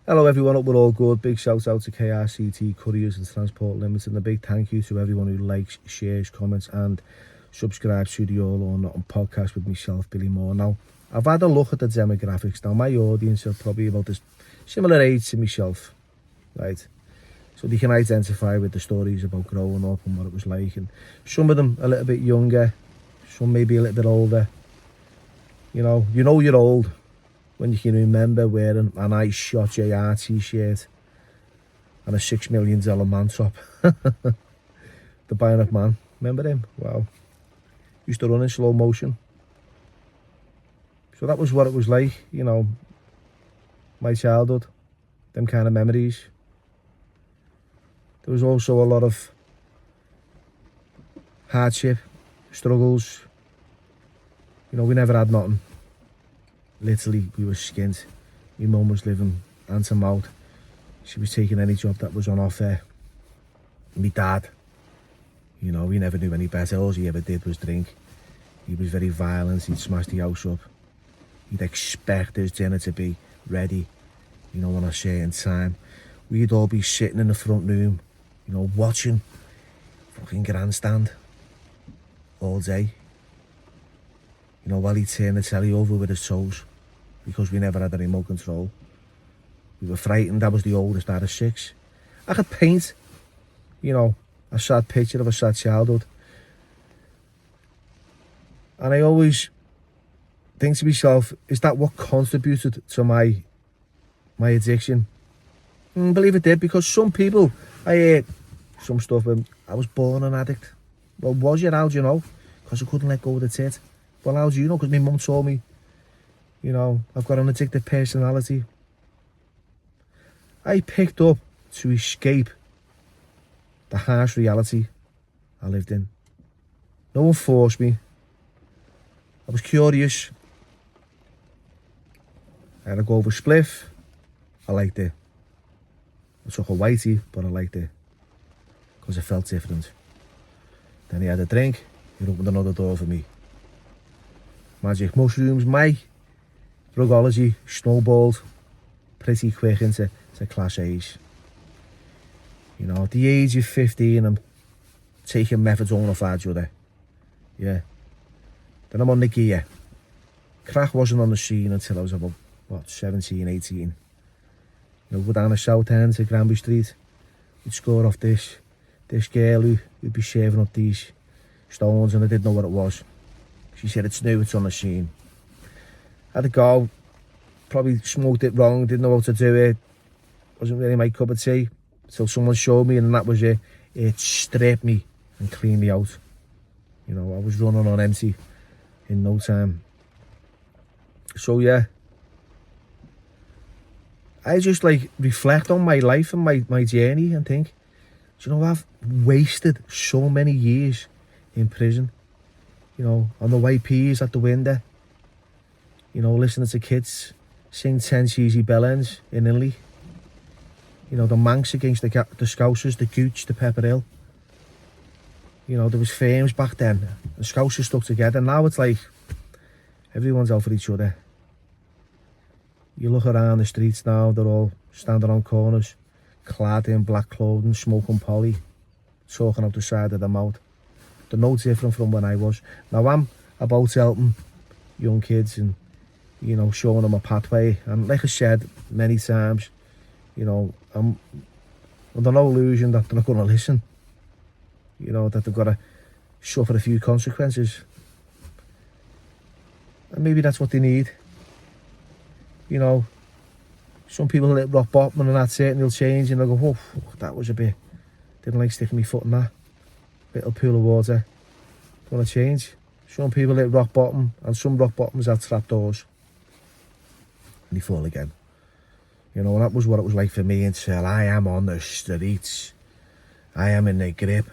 Hello everyone, hope we're all good. Big shout out to KRCT Couriers and Transport Limited, and a big thank you to everyone who likes, shares, comments and subscribes to the All or Nothing podcast with myself, Billy Moore. Now, I've had a look at the demographics. Now, my audience are probably about this similar age to myself, right? So they can identify with the stories about growing up and what it was like. And some of them a little bit younger, some maybe a little bit older. You know you're old when you can remember wearing a nice Shot JR t-shirt and a $6 million man top. The Bionic Man, remember him? Wow. Used to run in slow motion. So that was what it was like, my childhood, them kind of memories. There was also a lot of hardship, struggles. We never had nothing. Literally, we were skint. My mum was living hand to mouth. She was taking any job that was on offer. My dad, he never knew any better. All he ever did was drink. He was very violent. He'd smash the house up. He'd expect his dinner to be ready, on a certain time. We'd all be sitting in the front room, watching fucking grandstand all day. While he'd turn the telly over with his toes, because we never had a remote control. We were frightened. I was the oldest out of 6. I could paint, a sad picture of a sad childhood. And I always think to myself, is that what contributed to my addiction? Believe it did, because some people, I heard some stuff, I was born an addict. Well, was you? How do you know? Because I couldn't let go of the tit. Well, how do you know? Because my mum told me, I've got an addictive personality. I picked up to escape the harsh reality I lived in. No one forced me. I was curious. I had to go over a spliff. I liked it. I took a whitey, but I liked it because it felt different. Then he had a drink. He opened another door for me. Magic mushrooms, my drugology snowballed pretty quick into class A's. At the age of 15, I'm taking methadone off our other. Yeah. Then I'm on the gear. Crack wasn't on the scene until I was about, 17, 18. Go down the south end to Granby Street. We'd score off this girl who'd be shaving up these stones, and I didn't know what it was. She said, it's new, it's on the scene. Had to go, probably smoked it wrong, didn't know how to do it. Wasn't really my cup of tea, until someone showed me, and that was it. It stripped me and cleaned me out. I was running on empty in no time. So yeah, I just reflect on my life and my journey and think, I've wasted so many years in prison. On the white peas at the window. Listening to kids sing 10 cheesy bellends in Italy. The Manx against the Scousers, the Gooch, the Pepper Hill. There was firms back then. The Scousers stuck together. Now it's like everyone's out for each other. You look around the streets now, they're all standing on corners, clad in black clothing, smoking poly, talking out the side of their mouth. They're no different from when I was. Now I'm about helping young kids and, showing them a pathway. And like I said many times, I'm under no illusion that they're not going to listen. That they've got to suffer a few consequences. And maybe that's what they need. Some people hit rock bottom and that's it, and they'll change and they'll go, oh, that was a bit, didn't like sticking my foot in that. Little pool of water. Don't want to change. Some people hit rock bottom, and some rock bottoms have trapdoors. And they fall again. And that was what it was like for me until I am on the streets. I am in the grip.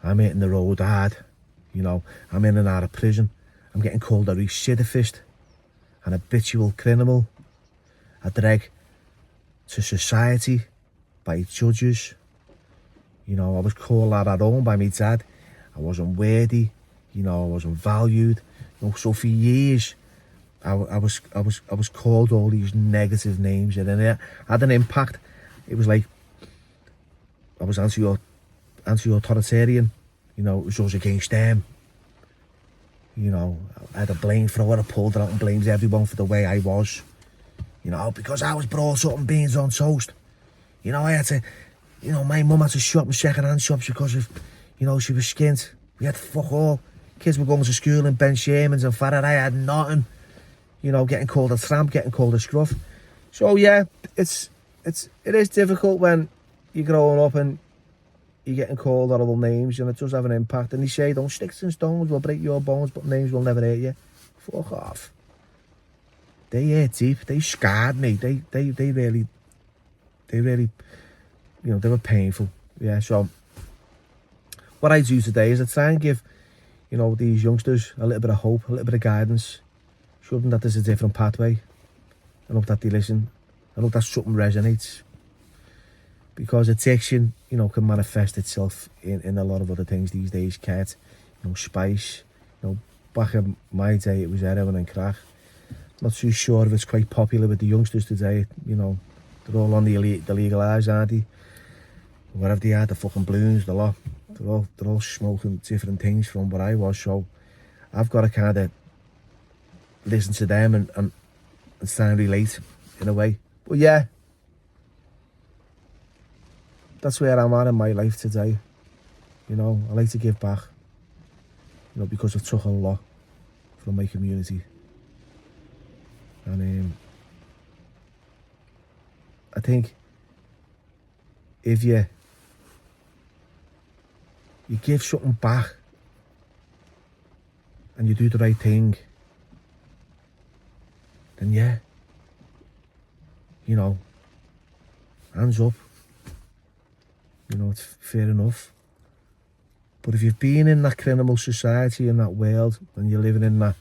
I'm hitting the road hard. I'm in and out of prison. I'm getting called a recidivist, an habitual criminal, a drag to society by judges. I was called that at home by my dad. I wasn't worthy, I wasn't valued. So for years, I was called all these negative names, and then it had an impact. It was like I was anti-authoritarian. You know, it was always against them. You know, I had a blame thrower. I pulled it out and blamed everyone for the way I was. You know, because I was brought up on beans on toast. You know, I had to, you know, my mum had to shop in second-hand shops because of, you know, she was skint. We had fuck all. Kids were going to school in Ben Sherman's and Farad. I had nothing. You know, getting called a tramp, getting called a scruff. So yeah, it is difficult when you're growing up and you're getting called horrible names, and it does have an impact. And they say, don't sticks and stones will break your bones, but names will never hurt you. Fuck off. They hurt deep. They scarred me. They really, you know, they were painful. Yeah, so what I do today is I try and give, you know, these youngsters a little bit of hope, a little bit of guidance, show them that there's a different pathway. I hope that they listen. I hope that something resonates. Because addiction, you know, can manifest itself in a lot of other things these days, cat, you know, spice. You know, back in my day, it was heroin and crack. Not too sure if it's quite popular with the youngsters today. You know, they're all on the legalised, aren't they? Whatever they are, the fucking balloons, the lot. They're all smoking different things from what I was. So I've got to kind of listen to them and try and relate in a way. But yeah, that's where I'm at in my life today. You know, I like to give back. You know, because I took a lot from my community. And I think if you give something back and you do the right thing, then yeah, you know, hands up. You know, it's fair enough. But if you've been in that criminal society, in that world, and you're living in that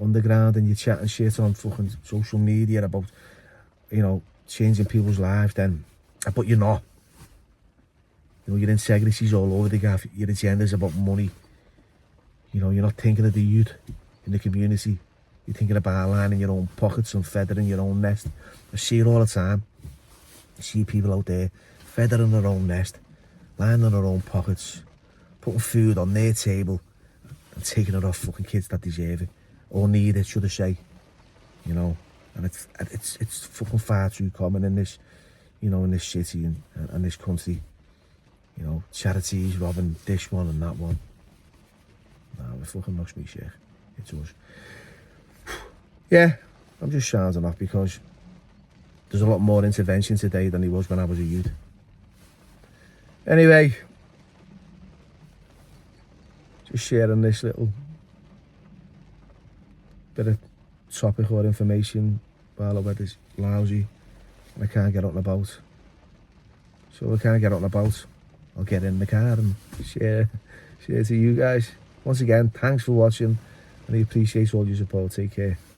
underground and you're chatting shit on fucking social media about, you know, changing people's lives, then, but you're not. You know, your integrity's all over the gaff, your agenda's about money. You know, you're not thinking of the youth in the community. You're thinking about lining your own pockets and feathering your own nest. I see it all the time. I see people out there feathering their own nest, lining their own pockets, putting food on their table and taking it off fucking kids that deserve it. Or need it, should I say. You know, and it's fucking far too common in this, you know, in this city and this country. You know, charities robbing this one and that one. No, it fucking knocks me shit. It does. Yeah, I'm just shouting off because there's a lot more intervention today than there was when I was a youth. Anyway, just sharing this little bit of topic or information while the weather's lousy and I can't get out and about. So I can't get out and about, I'll get in the car and share to you guys. Once again, thanks for watching and I appreciate all your support. Take care.